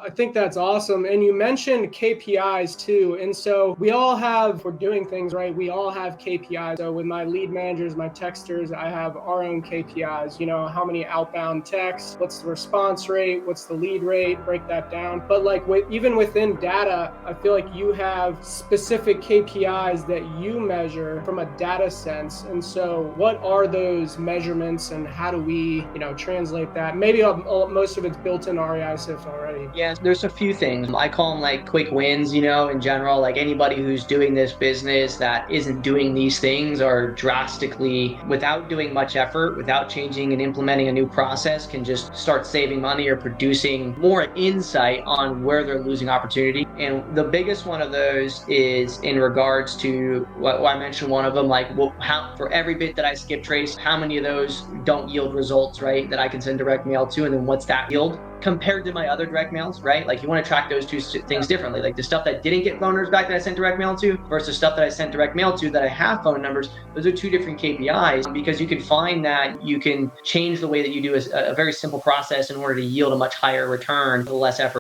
I think that's awesome. And you mentioned KPIs too. And so we all have, we're doing things right, we all have KPIs. So with my lead managers, my texters, I have our own KPIs, how many outbound texts, what's the response rate, what's the lead rate, break that down. But like even within data, I feel like you have specific KPIs that you measure from a data sense. And so what are those measurements and how do we, translate that? Maybe most of it's built in REISIF already. Yeah, there's a few things. I call them like quick wins, in general. Like anybody who's doing this business that isn't doing these things are drastically, without doing much effort, without changing and implementing a new process, can just start saving money or producing more insight on where they're losing opportunity. And the biggest one of those is in regards to what I mentioned, one of them, like, well, how for every bit that I skip trace, how many of those don't yield results, right? That I can send direct mail to, and then what's that yield compared to my other direct mails, right? Like you want to track those two things differently. Like the stuff that didn't get phone numbers back that I sent direct mail to versus stuff that I sent direct mail to that I have phone numbers. Those are two different KPIs because you can find that you can change the way that you do a very simple process in order to yield a much higher return with less effort.